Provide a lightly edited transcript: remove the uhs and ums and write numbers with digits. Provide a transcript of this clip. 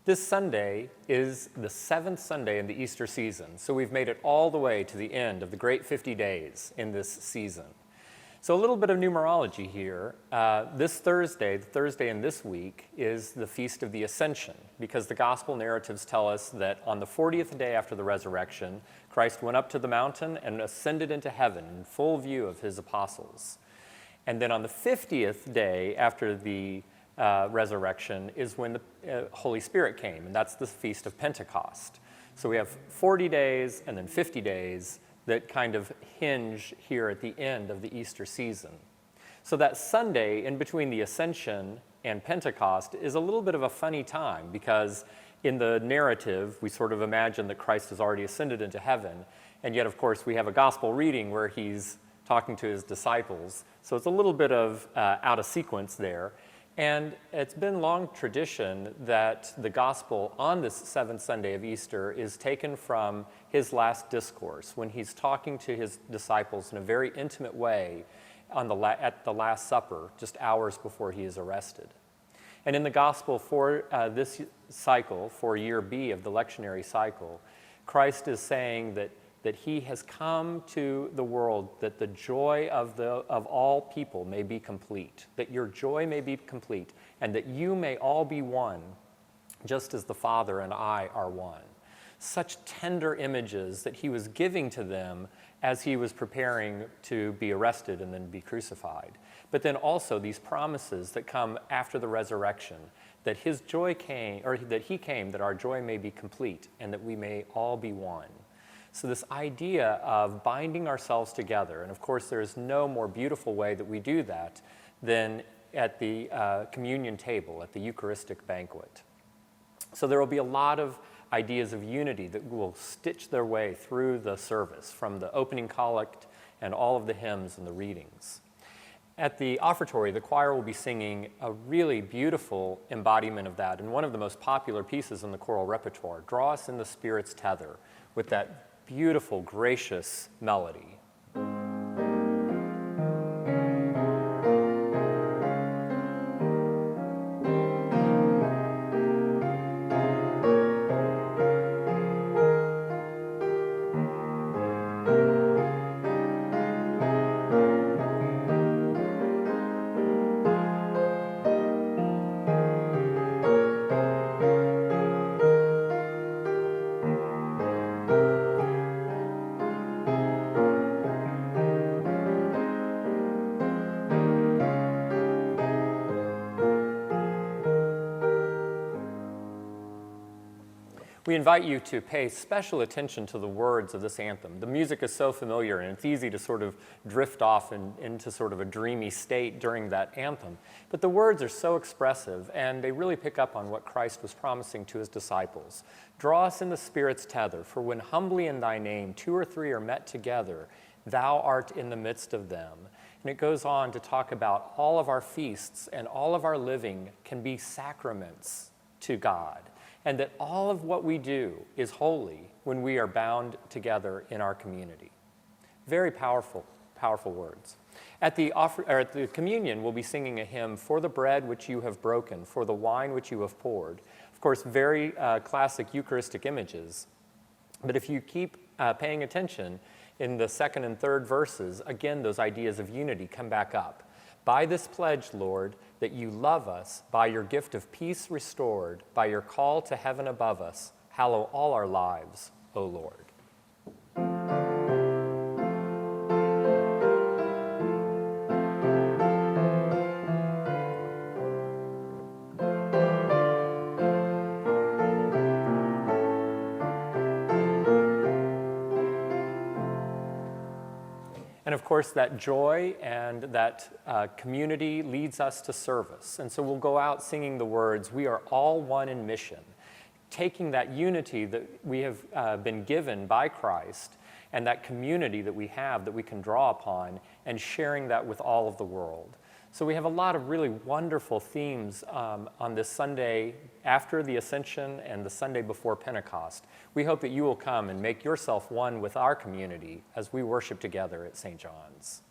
This Sunday is the 7th Sunday in the Easter season, so we've made it all the way to the end of the great 50 days in this season. So a little bit of numerology here. This Thursday, the Thursday in this week, is the Feast of the Ascension, because the gospel narratives tell us that on the 40th day after the resurrection, Christ went up to the mountain and ascended into heaven in full view of his apostles. And then on the 50th day after the resurrection is when the Holy Spirit came, and that's the Feast of Pentecost. So we have 40 days and then 50 days that kind of hinge here at the end of the Easter season. So that Sunday in between the Ascension and Pentecost is a little bit of a funny time, because in the narrative we sort of imagine that Christ has already ascended into heaven, and yet of course we have a gospel reading where he's talking to his disciples. So it's a little bit of out of sequence there. And it's been long tradition that the gospel on this 7th Sunday of Easter is taken from his last discourse, when he's talking to his disciples in a very intimate way at the Last Supper, just hours before he is arrested. And in the gospel for this cycle, for year B of the lectionary cycle, Christ is saying that he has come to the world that the joy of all people may be complete, that your joy may be complete, and that you may all be one, just as the Father and I are one. Such tender images that he was giving to them as he was preparing to be arrested and then be crucified. But then also these promises that come after the resurrection, that his joy came, or that he came that our joy may be complete and that we may all be one. So this idea of binding ourselves together, and of course there is no more beautiful way that we do that than at the communion table, at the Eucharistic banquet. So there will be a lot of ideas of unity that will stitch their way through the service, from the opening collect and all of the hymns and the readings. At the offertory, the choir will be singing a really beautiful embodiment of that, and one of the most popular pieces in the choral repertoire, "Draw Us in the Spirit's Tether," with that beautiful, gracious melody. We invite you to pay special attention to the words of this anthem. The music is so familiar, and it's easy to sort of drift off into sort of a dreamy state during that anthem. But the words are so expressive, and they really pick up on what Christ was promising to his disciples. "Draw us in the Spirit's tether, for when humbly in thy name 2 or 3 are met together, thou art in the midst of them." And it goes on to talk about all of our feasts and all of our living can be sacraments to God, and that all of what we do is holy when we are bound together in our community. Very powerful, powerful words. At the communion, we'll be singing a hymn, "For the bread which you have broken, for the wine which you have poured." Of course, very classic Eucharistic images. But if you keep paying attention, in the 2nd and 3rd verses, again, those ideas of unity come back up. "By this pledge, Lord, that you love us, by your gift of peace restored, by your call to heaven above us, hallow all our lives, O Lord." And of course, that joy and that community leads us to service. And so we'll go out singing the words, "We are all one in mission," taking that unity that we have been given by Christ and that community that we have that we can draw upon and sharing that with all of the world. So we have a lot of really wonderful themes on this Sunday after the Ascension and the Sunday before Pentecost. We hope that you will come and make yourself one with our community as we worship together at St. John's.